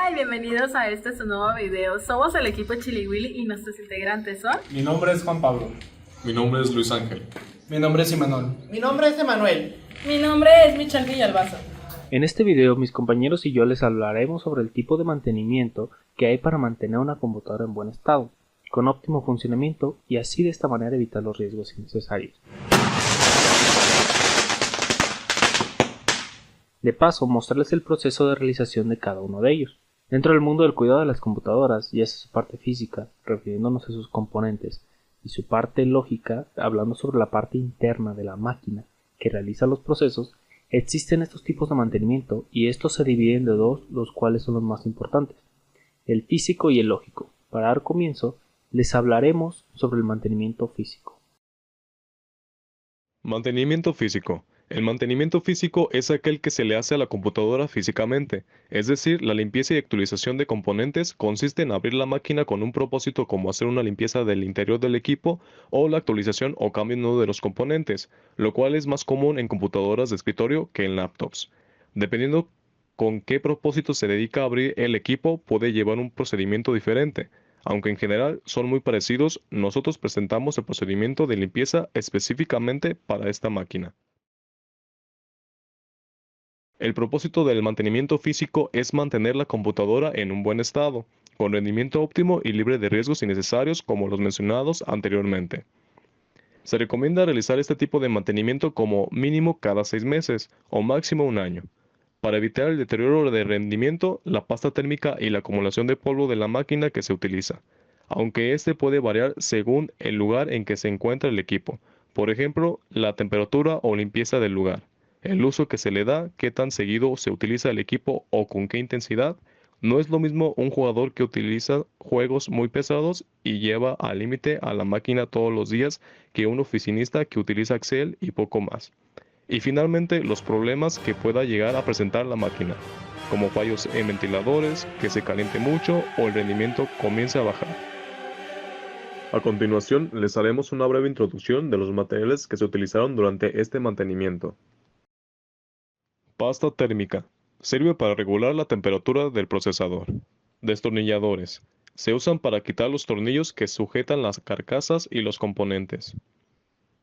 Hola y bienvenidos a su nuevo video. Somos el equipo Chili Willy y nuestros integrantes son... Mi nombre es Juan Pablo. Mi nombre es Luis Ángel. Mi nombre es Imanol. Mi nombre es Emanuel. Mi nombre es Michelle Villalbazo. En este video mis compañeros y yo les hablaremos sobre el tipo de mantenimiento que hay para mantener una computadora en buen estado, con óptimo funcionamiento y así de esta manera evitar los riesgos innecesarios. De paso, mostrarles el proceso de realización de cada uno de ellos. Dentro del mundo del cuidado de las computadoras, ya sea su parte física, refiriéndonos a sus componentes, y su parte lógica, hablando sobre la parte interna de la máquina que realiza los procesos, existen estos tipos de mantenimiento y estos se dividen de dos, los cuales son los más importantes, el físico y el lógico. Para dar comienzo, les hablaremos sobre el mantenimiento físico. Mantenimiento físico. El mantenimiento físico es aquel que se le hace a la computadora físicamente, es decir, la limpieza y actualización de componentes consiste en abrir la máquina con un propósito como hacer una limpieza del interior del equipo o la actualización o cambio en uno de los componentes, lo cual es más común en computadoras de escritorio que en laptops. Dependiendo con qué propósito se dedica a abrir el equipo, puede llevar un procedimiento diferente. Aunque en general son muy parecidos, nosotros presentamos el procedimiento de limpieza específicamente para esta máquina. El propósito del mantenimiento físico es mantener la computadora en un buen estado, con rendimiento óptimo y libre de riesgos innecesarios como los mencionados anteriormente. Se recomienda realizar este tipo de mantenimiento como mínimo cada 6 meses o máximo un año. Para evitar el deterioro de rendimiento, la pasta térmica y la acumulación de polvo de la máquina que se utiliza, aunque este puede variar según el lugar en que se encuentra el equipo, por ejemplo, la temperatura o limpieza del lugar, el uso que se le da, qué tan seguido se utiliza el equipo o con qué intensidad. No es lo mismo un jugador que utiliza juegos muy pesados y lleva al límite a la máquina todos los días que un oficinista que utiliza Excel y poco más. Y finalmente, los problemas que pueda llegar a presentar la máquina, como fallos en ventiladores, que se caliente mucho o el rendimiento comience a bajar. A continuación, les haremos una breve introducción de los materiales que se utilizaron durante este mantenimiento. Pasta térmica. Sirve para regular la temperatura del procesador. Destornilladores. Se usan para quitar los tornillos que sujetan las carcasas y los componentes.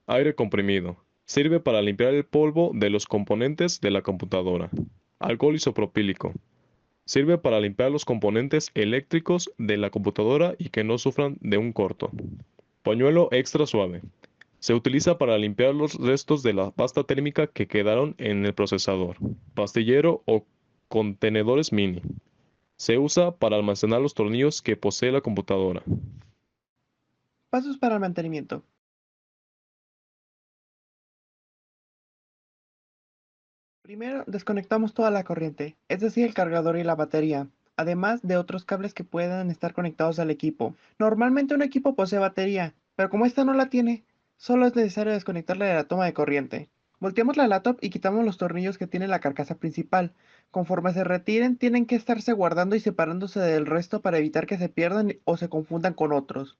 Aire comprimido. Sirve para limpiar el polvo de los componentes de la computadora. Alcohol isopropílico. Sirve para limpiar los componentes eléctricos de la computadora y que no sufran de un corto. Pañuelo extra suave. Se utiliza para limpiar los restos de la pasta térmica que quedaron en el procesador. Pastillero o contenedores mini. Se usa para almacenar los tornillos que posee la computadora. Pasos para el mantenimiento. Primero, desconectamos toda la corriente, es decir, el cargador y la batería, además de otros cables que puedan estar conectados al equipo. Normalmente un equipo posee batería, pero como esta no la tiene, solo es necesario desconectarla de la toma de corriente. Volteamos la laptop y quitamos los tornillos que tiene la carcasa principal. Conforme se retiren, tienen que estarse guardando y separándose del resto para evitar que se pierdan o se confundan con otros.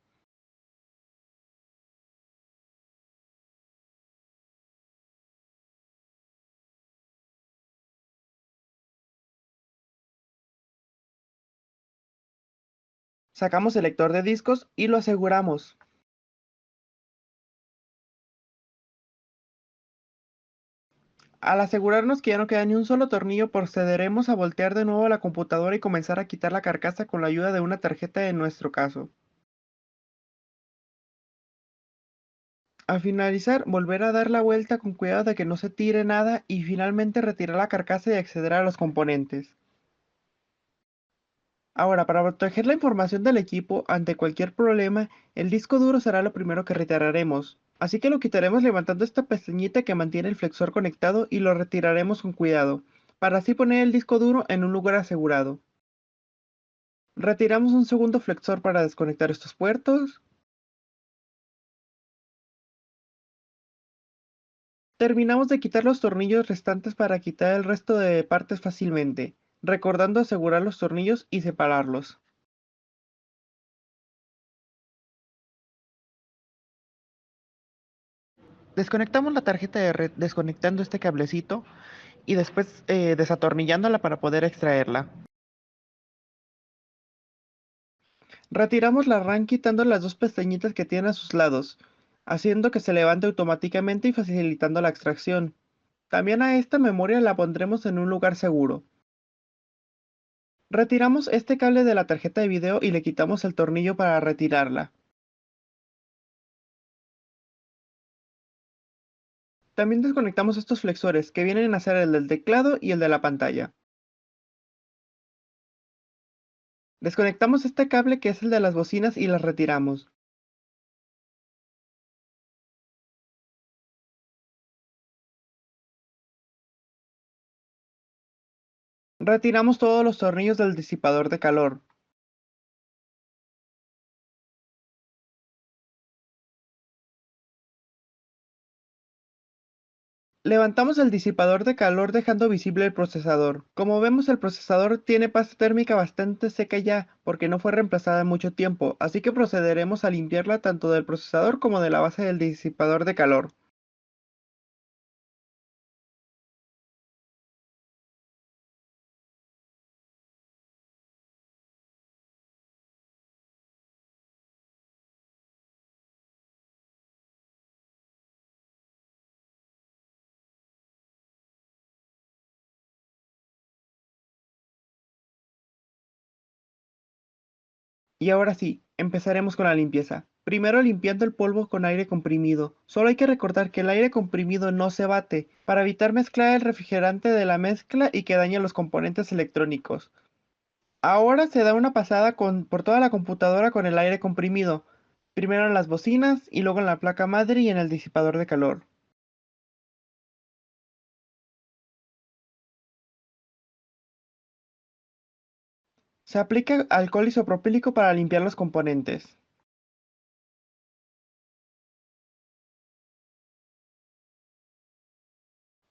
Sacamos el lector de discos y lo aseguramos. Al asegurarnos que ya no queda ni un solo tornillo, procederemos a voltear de nuevo la computadora y comenzar a quitar la carcasa con la ayuda de una tarjeta en nuestro caso. Al finalizar, volver a dar la vuelta con cuidado de que no se tire nada y finalmente retirar la carcasa y acceder a los componentes. Ahora, para proteger la información del equipo ante cualquier problema, el disco duro será lo primero que retiraremos. Así que lo quitaremos levantando esta pestañita que mantiene el flexor conectado y lo retiraremos con cuidado, para así poner el disco duro en un lugar asegurado. Retiramos un segundo flexor para desconectar estos puertos. Terminamos de quitar los tornillos restantes para quitar el resto de partes fácilmente, recordando asegurar los tornillos y separarlos. Desconectamos la tarjeta de red desconectando este cablecito y después desatornillándola para poder extraerla. Retiramos la RAM quitando las dos pestañitas que tiene a sus lados, haciendo que se levante automáticamente y facilitando la extracción. También a esta memoria la pondremos en un lugar seguro. Retiramos este cable de la tarjeta de video y le quitamos el tornillo para retirarla. También desconectamos estos flexores que vienen a ser el del teclado y el de la pantalla. Desconectamos este cable que es el de las bocinas y las retiramos. Retiramos todos los tornillos del disipador de calor. Levantamos el disipador de calor dejando visible el procesador. Como vemos, el procesador tiene pasta térmica bastante seca ya porque no fue reemplazada en mucho tiempo, así que procederemos a limpiarla tanto del procesador como de la base del disipador de calor. Y ahora sí, empezaremos con la limpieza. Primero limpiando el polvo con aire comprimido. Solo hay que recordar que el aire comprimido no se bate, para evitar mezclar el refrigerante de la mezcla y que dañe los componentes electrónicos. Ahora se da una pasada por toda la computadora con el aire comprimido. Primero en las bocinas y luego en la placa madre y en el disipador de calor. Se aplica alcohol isopropílico para limpiar los componentes.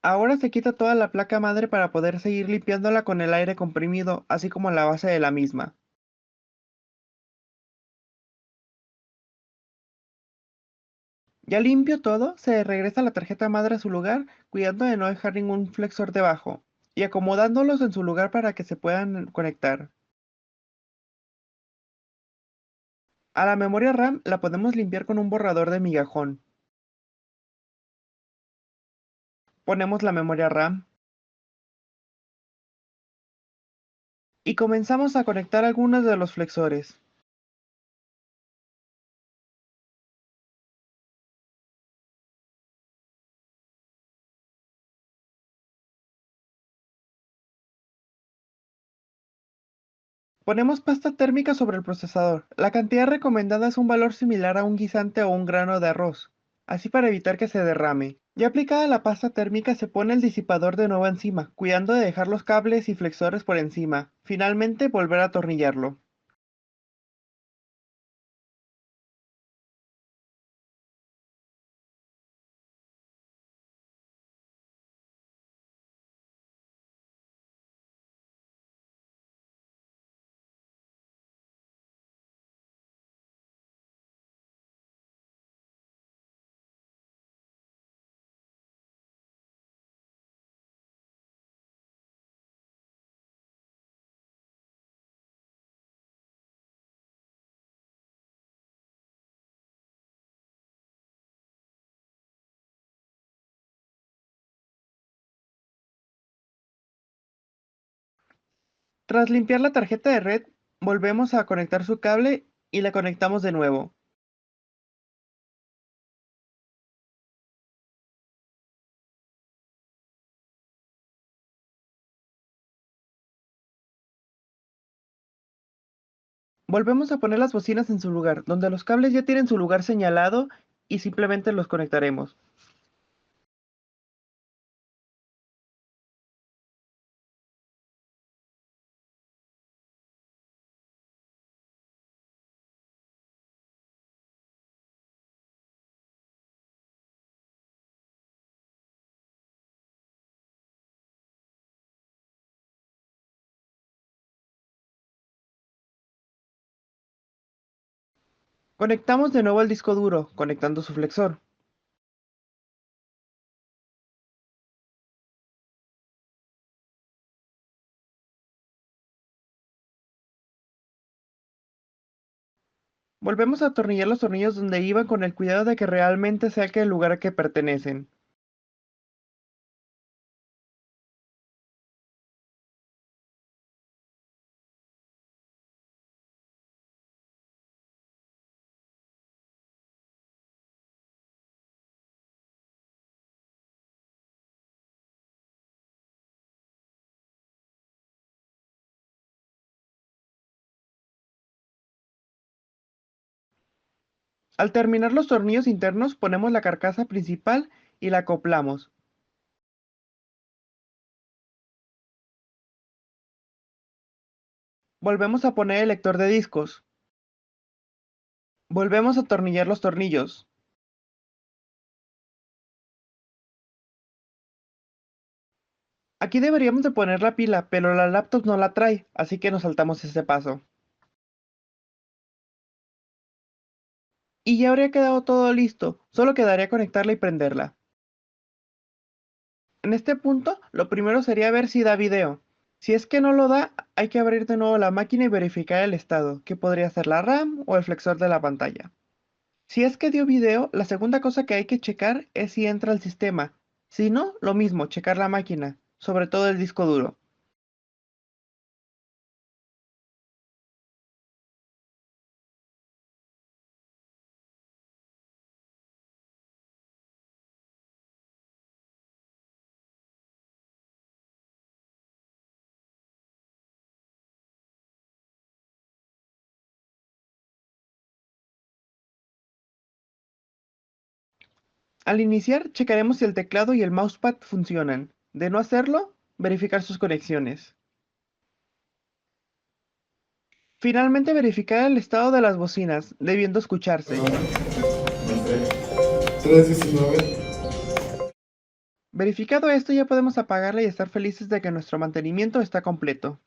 Ahora se quita toda la placa madre para poder seguir limpiándola con el aire comprimido, así como la base de la misma. Ya limpio todo, se regresa la tarjeta madre a su lugar, cuidando de no dejar ningún flexor debajo, y acomodándolos en su lugar para que se puedan conectar. A la memoria RAM la podemos limpiar con un borrador de migajón. Ponemos la memoria RAM y comenzamos a conectar algunos de los flexores. Ponemos pasta térmica sobre el procesador. La cantidad recomendada es un valor similar a un guisante o un grano de arroz, así para evitar que se derrame. Ya aplicada la pasta térmica se pone el disipador de nuevo encima, cuidando de dejar los cables y flexores por encima. Finalmente volver a atornillarlo. Tras limpiar la tarjeta de red, volvemos a conectar su cable y la conectamos de nuevo. Volvemos a poner las bocinas en su lugar, donde los cables ya tienen su lugar señalado y simplemente los conectaremos. Conectamos de nuevo el disco duro, conectando su flexor. Volvemos a atornillar los tornillos donde iban con el cuidado de que realmente sea el lugar a que pertenecen. Al terminar los tornillos internos ponemos la carcasa principal y la acoplamos. Volvemos a poner el lector de discos. Volvemos a atornillar los tornillos. Aquí deberíamos de poner la pila, pero la laptop no la trae, así que nos saltamos ese paso. Y ya habría quedado todo listo, solo quedaría conectarla y prenderla. En este punto, lo primero sería ver si da video. Si es que no lo da, hay que abrir de nuevo la máquina y verificar el estado, que podría ser la RAM o el flexor de la pantalla. Si es que dio video, la segunda cosa que hay que checar es si entra al sistema. Si no, lo mismo, checar la máquina, sobre todo el disco duro. Al iniciar, checaremos si el teclado y el mousepad funcionan. De no hacerlo, verificar sus conexiones. Finalmente, verificar el estado de las bocinas, debiendo escucharse. 319. Verificado esto, ya podemos apagarla y estar felices de que nuestro mantenimiento está completo.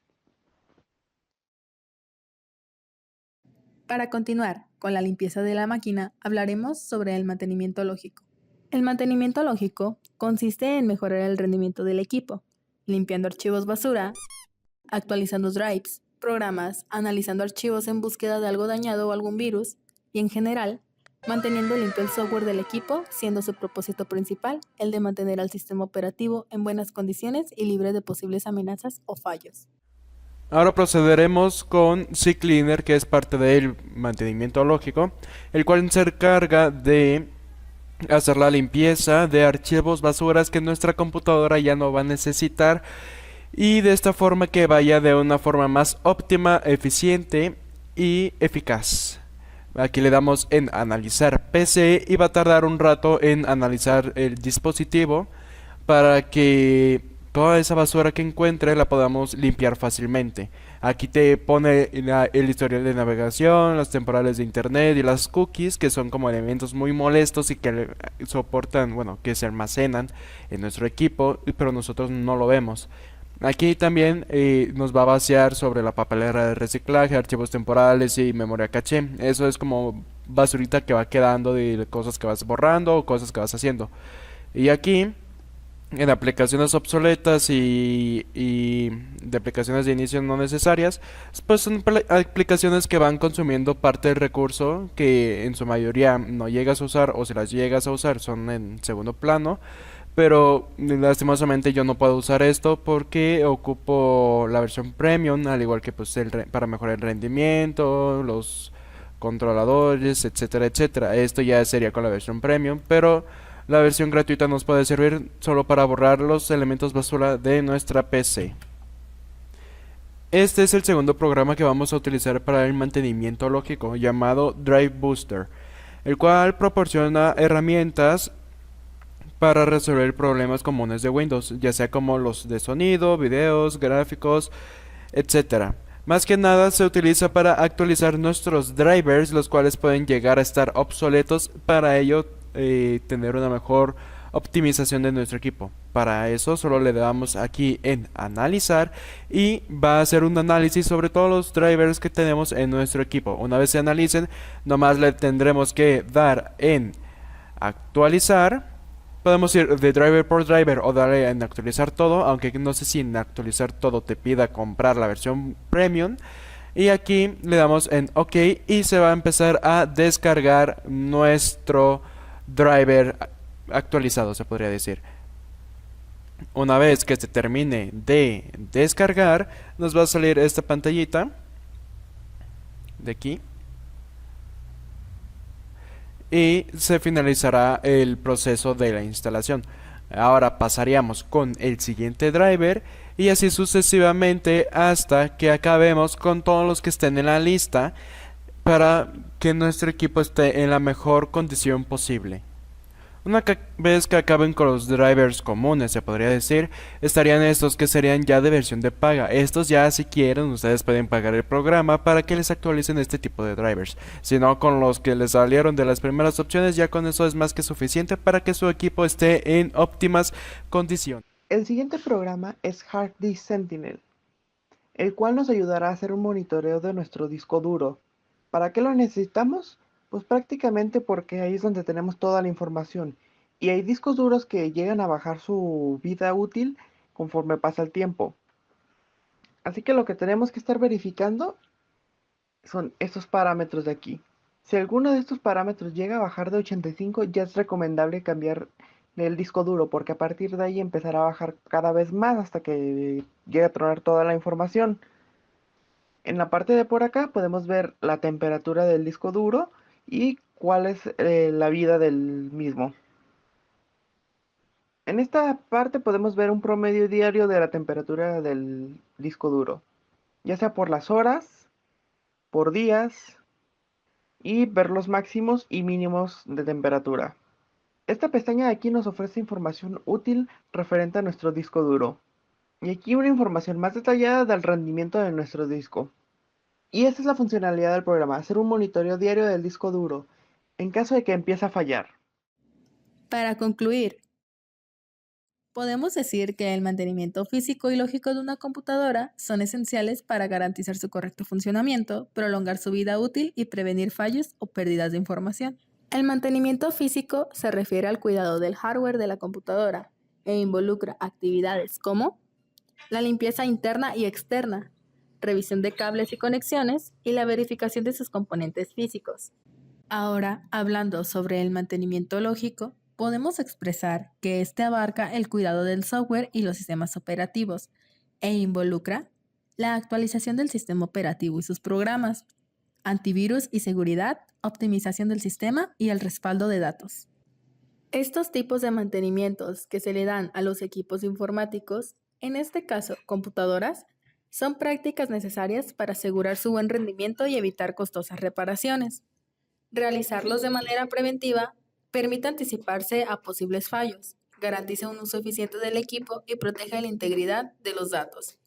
Para continuar con la limpieza de la máquina, hablaremos sobre el mantenimiento lógico. El mantenimiento lógico consiste en mejorar el rendimiento del equipo, limpiando archivos basura, actualizando drives, programas, analizando archivos en búsqueda de algo dañado o algún virus, y en general, manteniendo limpio el software del equipo, siendo su propósito principal el de mantener al sistema operativo en buenas condiciones y libre de posibles amenazas o fallos. Ahora procederemos con CCleaner, que es parte del mantenimiento lógico, el cual se encarga de hacer la limpieza de archivos basuras que nuestra computadora ya no va a necesitar, y de esta forma que vaya de una forma más óptima, eficiente y eficaz. Aquí le damos en analizar PC y va a tardar un rato en analizar el dispositivo para que toda esa basura que encuentre la podamos limpiar fácilmente. Aquí te pone el historial de navegación, las temporales de internet y las cookies, que son como elementos muy molestos y que soportan, bueno, que se almacenan en nuestro equipo, pero nosotros no lo vemos. Aquí también nos va a vaciar sobre la papelera de reciclaje, archivos temporales y memoria caché. Eso es como basurita que va quedando de cosas que vas borrando o cosas que vas haciendo. Y aquí, en aplicaciones obsoletas y de aplicaciones de inicio no necesarias, pues son aplicaciones que van consumiendo parte del recurso que en su mayoría no llegas a usar, o si las llegas a usar son en segundo plano. Pero lastimosamente yo no puedo usar esto porque ocupo la versión premium, al igual que pues para mejorar el rendimiento, los controladores, etcétera, etcétera. Esto ya sería con la versión premium, pero la versión gratuita nos puede servir solo para borrar los elementos basura de nuestra PC. Este es el segundo programa que vamos a utilizar para el mantenimiento lógico, llamado Drive Booster, el cual proporciona herramientas para resolver problemas comunes de Windows, ya sea como los de sonido, videos, gráficos, etcétera. Más que nada se utiliza para actualizar nuestros drivers, los cuales pueden llegar a estar obsoletos, para ello tener una mejor optimización de nuestro equipo. Para eso solo le damos aquí en analizar y va a hacer un análisis sobre todos los drivers que tenemos en nuestro equipo. Una vez se analicen, nomás le tendremos que dar en actualizar. Podemos ir de driver por driver o darle en actualizar todo, aunque no sé si en actualizar todo te pida comprar la versión premium. Y aquí le damos en OK y se va a empezar a descargar nuestro driver actualizado, se podría decir. Una vez que se termine de descargar, nos va a salir esta pantallita de aquí y se finalizará el proceso de la instalación. Ahora pasaríamos con el siguiente driver y así sucesivamente hasta que acabemos con todos los que estén en la lista para que nuestro equipo esté en la mejor condición posible. Una vez que acaben con los drivers comunes, se podría decir, estarían estos que serían ya de versión de paga. Estos ya, si quieren, ustedes pueden pagar el programa para que les actualicen este tipo de drivers. Si no, con los que les salieron de las primeras opciones, ya con eso es más que suficiente para que su equipo esté en óptimas condiciones. El siguiente programa es Hard Disk Sentinel, el cual nos ayudará a hacer un monitoreo de nuestro disco duro. ¿Para qué lo necesitamos? Pues prácticamente porque ahí es donde tenemos toda la información. Y hay discos duros que llegan a bajar su vida útil conforme pasa el tiempo. Así que lo que tenemos que estar verificando son estos parámetros de aquí. Si alguno de estos parámetros llega a bajar de 85, ya es recomendable cambiar el disco duro, porque a partir de ahí empezará a bajar cada vez más hasta que llegue a tronar toda la información. En la parte de por acá podemos ver la temperatura del disco duro y cuál es la vida del mismo. En esta parte podemos ver un promedio diario de la temperatura del disco duro, ya sea por las horas, por días y ver los máximos y mínimos de temperatura. Esta pestaña de aquí nos ofrece información útil referente a nuestro disco duro. Y aquí una información más detallada del rendimiento de nuestro disco. Y esta es la funcionalidad del programa, hacer un monitoreo diario del disco duro, en caso de que empiece a fallar. Para concluir, podemos decir que el mantenimiento físico y lógico de una computadora son esenciales para garantizar su correcto funcionamiento, prolongar su vida útil y prevenir fallos o pérdidas de información. El mantenimiento físico se refiere al cuidado del hardware de la computadora e involucra actividades como la limpieza interna y externa, revisión de cables y conexiones y la verificación de sus componentes físicos. Ahora, hablando sobre el mantenimiento lógico, podemos expresar que este abarca el cuidado del software y los sistemas operativos e involucra la actualización del sistema operativo y sus programas, antivirus y seguridad, optimización del sistema y el respaldo de datos. Estos tipos de mantenimientos que se le dan a los equipos informáticos, en este caso computadoras, son prácticas necesarias para asegurar su buen rendimiento y evitar costosas reparaciones. Realizarlos de manera preventiva permite anticiparse a posibles fallos, garantiza un uso eficiente del equipo y protege la integridad de los datos.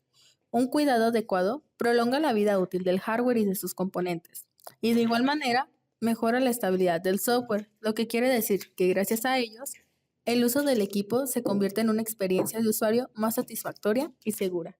Un cuidado adecuado prolonga la vida útil del hardware y de sus componentes, y de igual manera mejora la estabilidad del software, lo que quiere decir que gracias a ellos, el uso del equipo se convierte en una experiencia de usuario más satisfactoria y segura.